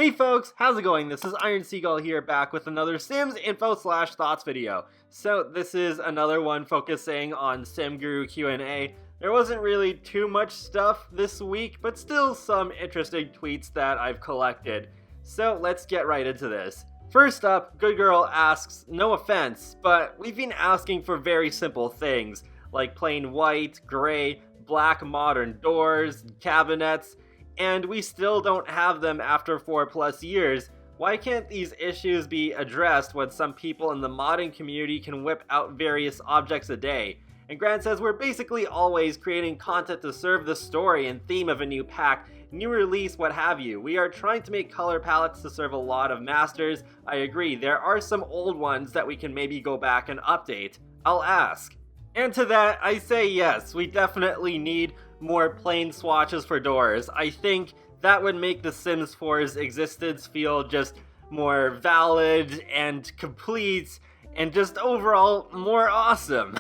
Hey folks, how's it going? This is Iron Seagull here, back with another Sims info/thoughts video. So this is another one focusing on Sim Guru Q&A. There wasn't really too much stuff this week, but still some interesting tweets that I've collected. So let's get right into this. First up, Good Girl asks, no offense, but we've been asking for very simple things, like plain white, gray, black modern doors, cabinets, and we still don't have them after 4+ years. Why can't these issues be addressed when some people in the modding community can whip out various objects a day? And Grant says we're basically always creating content to serve the story and theme of a new pack, new release, what have you. We are trying to make color palettes to serve a lot of masters. I agree, there are some old ones that we can maybe go back and update. I'll ask. And to that, I say yes, we definitely need more plain swatches for doors. I think that would make The Sims 4's existence feel just more valid and complete and just overall more awesome.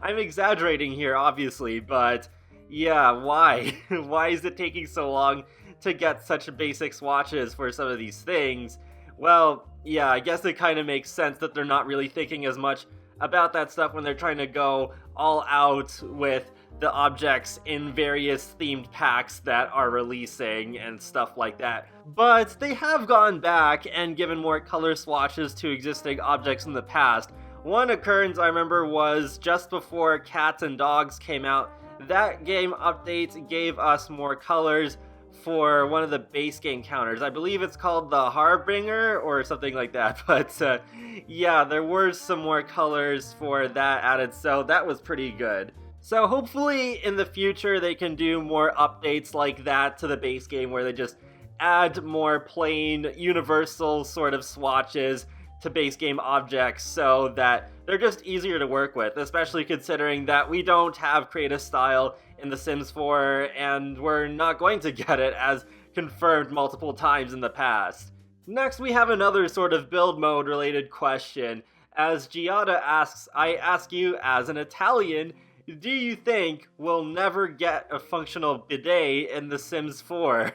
I'm exaggerating here, obviously, but yeah, why? Why is it taking so long to get such basic swatches for some of these things? Well, yeah, I guess it kind of makes sense that they're not really thinking as much about that stuff when they're trying to go all out with the objects in various themed packs that are releasing and stuff like that. But they have gone back and given more color swatches to existing objects in the past. One occurrence I remember was just before Cats and Dogs came out. That game update gave us more colors for one of the base game counters. I believe it's called the Harbinger or something like that, but yeah, there were some more colors for that added, so that was pretty good. So hopefully in the future they can do more updates like that to the base game where they just add more plain universal sort of swatches to base game objects so that they're just easier to work with, especially considering that we don't have creative style in The Sims 4 and we're not going to get it, as confirmed multiple times in the past. Next we have another sort of build mode related question. As Giada asks, I ask you as an Italian, do you think we'll never get a functional bidet in The Sims 4?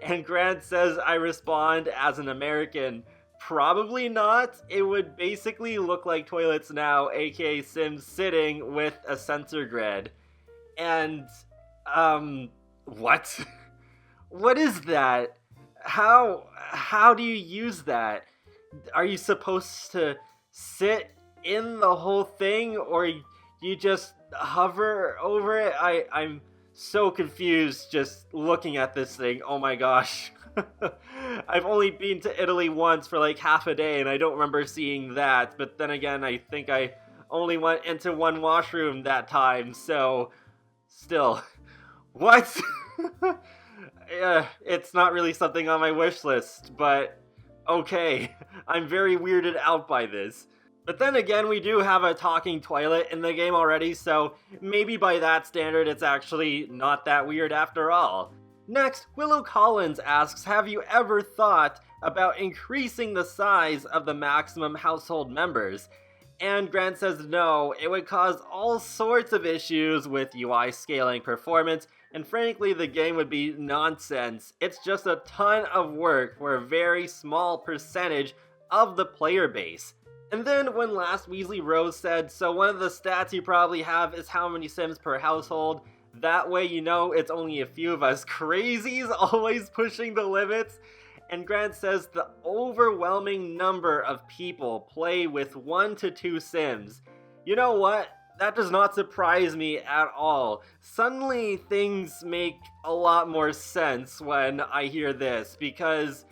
And Grant says, I respond as an American, probably not. It would basically look like toilets now, aka Sims sitting with a sensor grid. And, what? What is that? How do you use that? Are you supposed to sit in the whole thing, or you just hover over it? I'm so confused just looking at this thing. Oh my gosh. I've only been to Italy once for like half a day and I don't remember seeing that, but then again I think I only went into one washroom that time, so still. What? It's not really something on my wish list, but okay. I'm very weirded out by this. But then again, we do have a talking toilet in the game already, so maybe by that standard it's actually not that weird after all. Next, Willow Collins asks, have you ever thought about increasing the size of the maximum household members? And Grant says no, it would cause all sorts of issues with UI scaling performance, and frankly the game would be nonsense. It's just a ton of work for a very small percentage of the player base. And then when Last Weasley Rose said, so one of the stats you probably have is how many Sims per household, that way you know it's only a few of us crazies always pushing the limits. And Grant says the overwhelming number of people play with 1 to 2 Sims. You know what? That does not surprise me at all. Suddenly things make a lot more sense when I hear this, because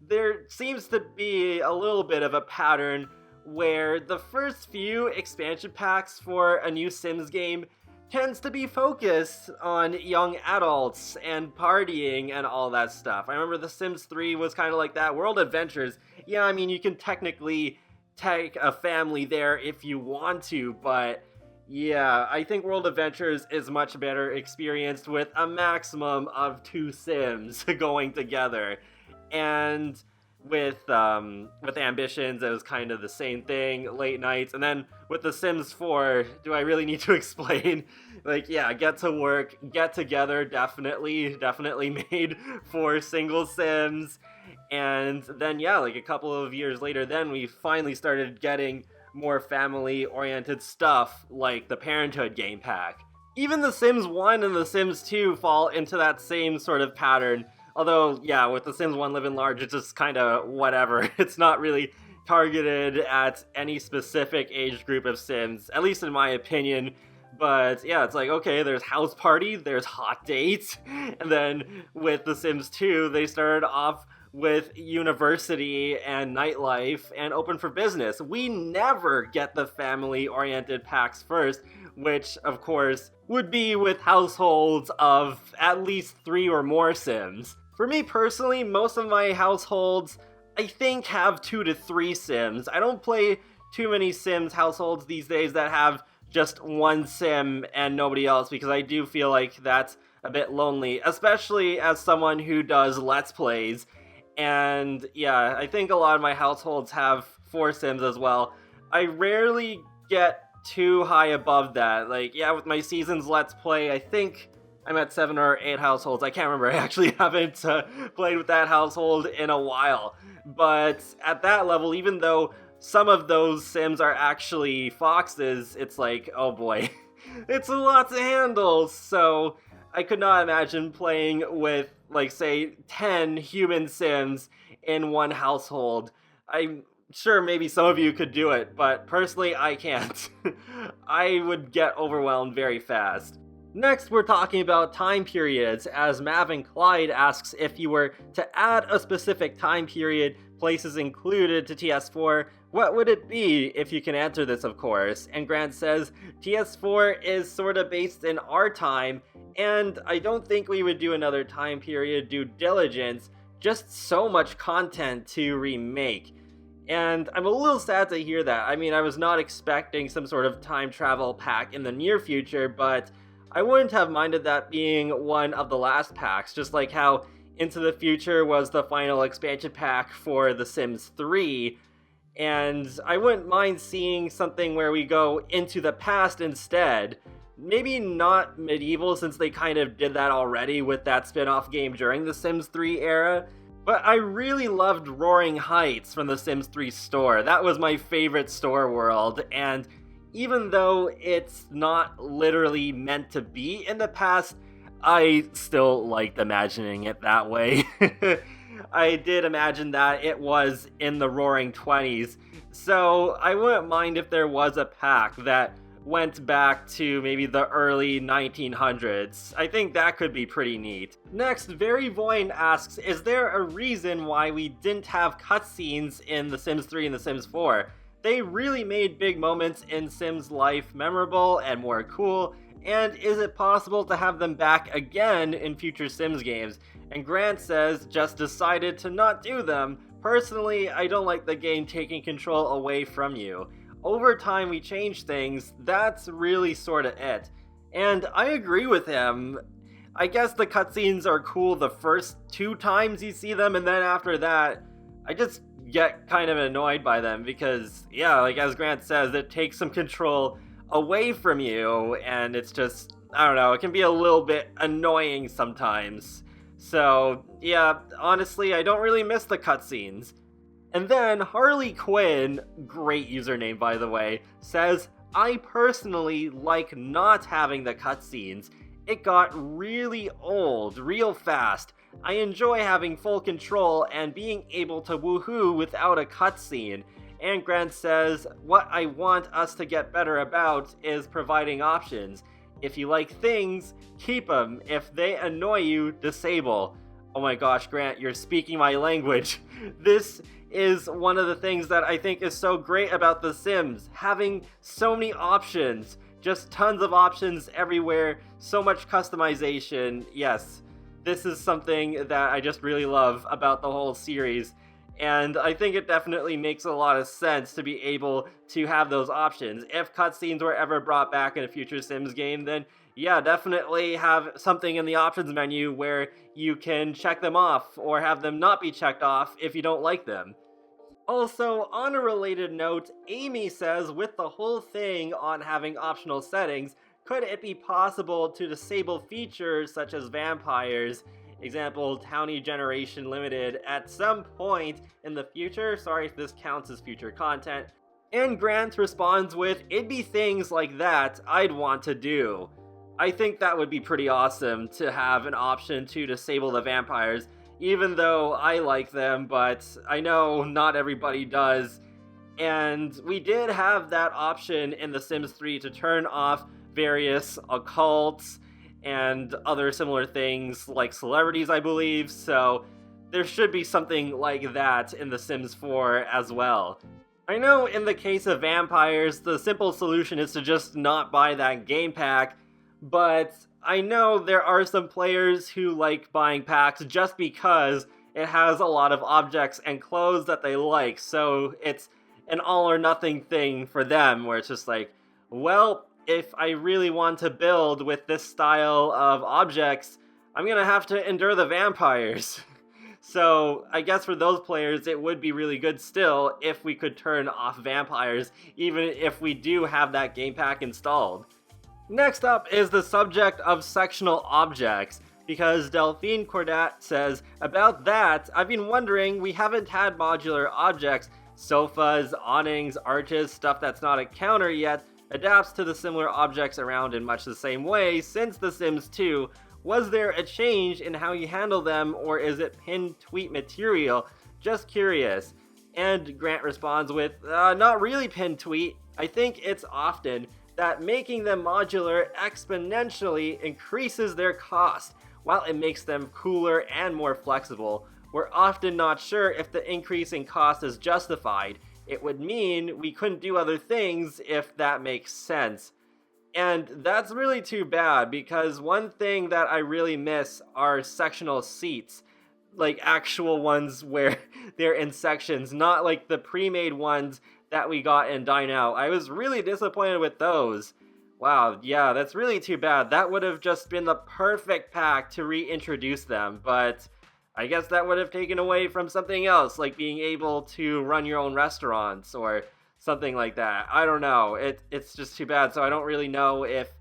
there seems to be a little bit of a pattern where the first few expansion packs for a new Sims game tends to be focused on young adults and partying and all that stuff. I remember The Sims 3 was kind of like that. World Adventures, yeah, I mean, you can technically take a family there if you want to, but yeah, I think World Adventures is much better experienced with a maximum of 2 Sims going together. And with Ambitions, it was kind of the same thing, late nights. And then with The Sims 4, do I really need to explain? Like, yeah, get to work, get together, definitely made for single Sims. And then, yeah, like a couple of years later, then we finally started getting more family-oriented stuff, like the Parenthood game pack. Even The Sims 1 and The Sims 2 fall into that same sort of pattern. Although, yeah, with The Sims 1 Living Large, it's just kind of whatever. It's not really targeted at any specific age group of Sims, at least in my opinion. But yeah, it's like, okay, there's House Party, there's Hot Dates, and then with The Sims 2, they started off with University and Nightlife and Open for Business. We never get the family-oriented packs first, which, of course, would be with households of at least 3 or more Sims. For me personally, most of my households, I think, have 2 to 3 Sims. I don't play too many Sims households these days that have just one Sim and nobody else, because I do feel like that's a bit lonely, especially as someone who does Let's Plays. And yeah, I think a lot of my households have 4 Sims as well. I rarely get too high above that. Like, yeah, with my Seasons Let's Play, I think I'm at 7 or 8 households. I can't remember. I actually haven't played with that household in a while. But at that level, even though some of those Sims are actually foxes, it's like, oh boy, it's a lot to handle. So I could not imagine playing with, like, say, 10 human Sims in one household. I'm sure maybe some of you could do it, but personally, I can't. I would get overwhelmed very fast. Next, we're talking about time periods, as Mav and Clyde asks if you were to add a specific time period, places included, to TS4, what would it be, if you can answer this, of course? And Grant says, TS4 is sorta based in our time, and I don't think we would do another time period due diligence, just so much content to remake. And I'm a little sad to hear that. I mean, I was not expecting some sort of time travel pack in the near future, but I wouldn't have minded that being one of the last packs, just like how Into the Future was the final expansion pack for The Sims 3, and I wouldn't mind seeing something where we go into the past instead. Maybe not medieval, since they kind of did that already with that spin-off game during the Sims 3 era, but I really loved Roaring Heights from the Sims 3 store. That was my favorite store world, and even though it's not literally meant to be in the past, I still liked imagining it that way. I did imagine that it was in the Roaring 20s, so I wouldn't mind if there was a pack that went back to maybe the early 1900s. I think that could be pretty neat. Next, Very Voin asks, is there a reason why we didn't have cutscenes in The Sims 3 and The Sims 4? They really made big moments in Sims life memorable and more cool, and is it possible to have them back again in future Sims games? And Grant says, just decided to not do them. Personally, I don't like the game taking control away from you. Over time we change things, that's really sorta it. And I agree with him. I guess the cutscenes are cool the first 2 times you see them, and then after that, I just get kind of annoyed by them because, yeah, like as Grant says, it takes some control away from you, and it's just, I don't know, it can be a little bit annoying sometimes. So, yeah, honestly, I don't really miss the cutscenes. And then Harley Quinn, great username by the way, says, I personally like not having the cutscenes. It got really old, real fast. I enjoy having full control and being able to woohoo without a cutscene. And Grant says, what I want us to get better about is providing options. If you like things, keep them. If they annoy you, disable. Oh my gosh, Grant, you're speaking my language. This is one of the things that I think is so great about The Sims. Having so many options. Just tons of options everywhere. So much customization. Yes, this is something that I just really love about the whole series. And I think it definitely makes a lot of sense to be able to have those options. If cutscenes were ever brought back in a future Sims game, then yeah, definitely have something in the options menu where you can check them off or have them not be checked off if you don't like them. Also, on a related note, Amy says with the whole thing on having optional settings, could it be possible to disable features such as vampires example, Townie Generation Limited, at some point in the future. Sorry if this counts as future content. And Grant responds with, "It'd be things like that I'd want to do." I think that would be pretty awesome to have an option to disable the vampires, even though I like them, but I know not everybody does. And we did have that option in The Sims 3 to turn off various occults and other similar things like celebrities, I believe, so there should be something like that in The Sims 4 as well. I know in the case of vampires, the simple solution is to just not buy that game pack, but I know there are some players who like buying packs just because it has a lot of objects and clothes that they like, so it's an all or nothing thing for them, where it's just like, well, if I really want to build with this style of objects, I'm gonna have to endure the vampires. So I guess for those players it would be really good still if we could turn off vampires, even if we do have that game pack installed. Next up is the subject of sectional objects, because Delphine Cordat says, "About that, I've been wondering, we haven't had modular objects, sofas, awnings, arches, stuff that's not a counter yet, adapts to the similar objects around in much the same way since The Sims 2. Was there a change in how you handle them, or is it pinned tweet material? Just curious." And Grant responds with, "Not really pinned tweet. I think it's often that making them modular exponentially increases their cost, while it makes them cooler and more flexible. We're often not sure if the increase in cost is justified. It would mean we couldn't do other things, if that makes sense." And that's really too bad, because one thing that I really miss are sectional seats. Like actual ones where they're in sections, not like the pre-made ones that we got in Dine Out. I was really disappointed with those. Wow, yeah, that's really too bad. That would have just been the perfect pack to reintroduce them, but I guess that would have taken away from something else, like being able to run your own restaurants or something like that. I don't know. It's just too bad, so I don't really know if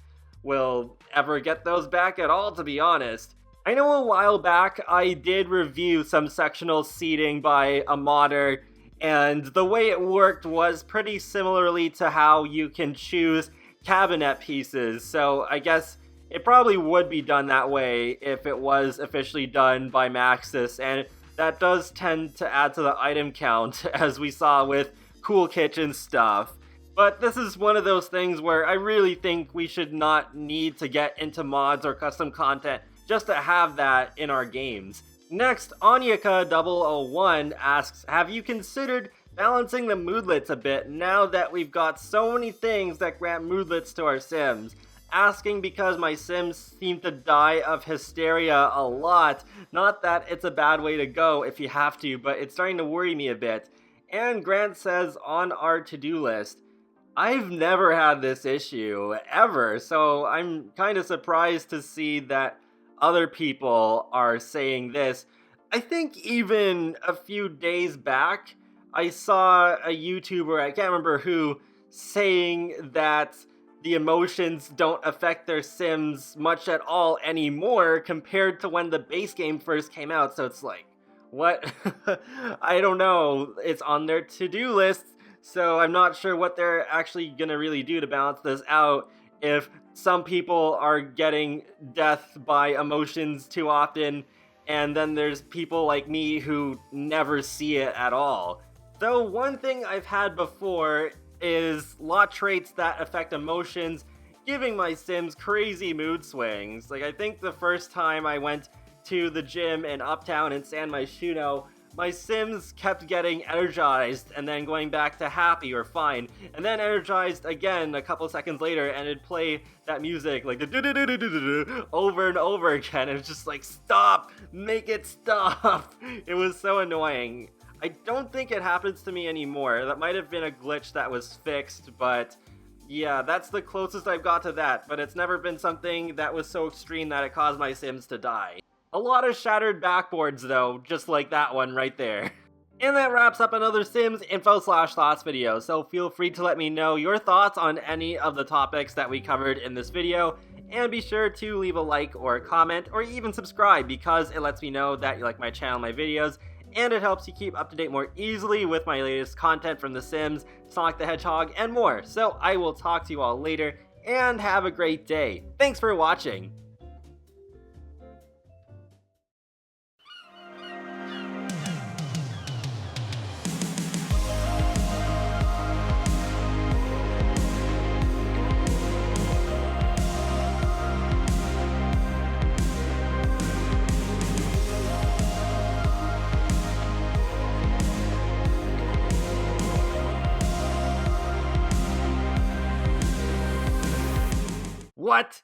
we'll ever get those back at all, to be honest. I know a while back I did review some sectional seating by a modder, and the way it worked was pretty similarly to how you can choose cabinet pieces, so I guess it probably would be done that way if it was officially done by Maxis, and that does tend to add to the item count, as we saw with Cool Kitchen stuff. But this is one of those things where I really think we should not need to get into mods or custom content just to have that in our games. Next, Anyaka001 asks, "Have you considered balancing the moodlets a bit now that we've got so many things that grant moodlets to our Sims? Asking because my Sims seem to die of hysteria a lot. Not that it's a bad way to go if you have to, but it's starting to worry me a bit." And Grant says, "On our to-do list." I've never had this issue, ever, so I'm kind of surprised to see that other people are saying this. I think even a few days back, I saw a YouTuber, I can't remember who, saying that the emotions don't affect their Sims much at all anymore compared to when the base game first came out, so it's like, what? I don't know. It's on their to-do list, so I'm not sure what they're actually gonna really do to balance this out if some people are getting death by emotions too often, and then there's people like me who never see it at all. So one thing I've had before is lot traits that affect emotions giving my Sims crazy mood swings. Like, I think the first time I went to the gym in Uptown in San Myshuno, my Sims kept getting energized and then going back to happy or fine, and then energized again a couple seconds later, and it'd play that music like the over and over again, and it's just like, stop, make it stop. It was so annoying. I don't think it happens to me anymore. That might have been a glitch that was fixed, but yeah, that's the closest I've got to that, but it's never been something that was so extreme that it caused my Sims to die. A lot of shattered backboards though, just like that one right there. And that wraps up another Sims info/thoughts video, so feel free to let me know your thoughts on any of the topics that we covered in this video. and be sure to leave a like or a comment or even subscribe because it lets me know that you like my channel, my videos, and it helps you keep up to date more easily with my latest content from The Sims, Sonic the Hedgehog, and more. So I will talk to you all later, and have a great day. Thanks for watching! What?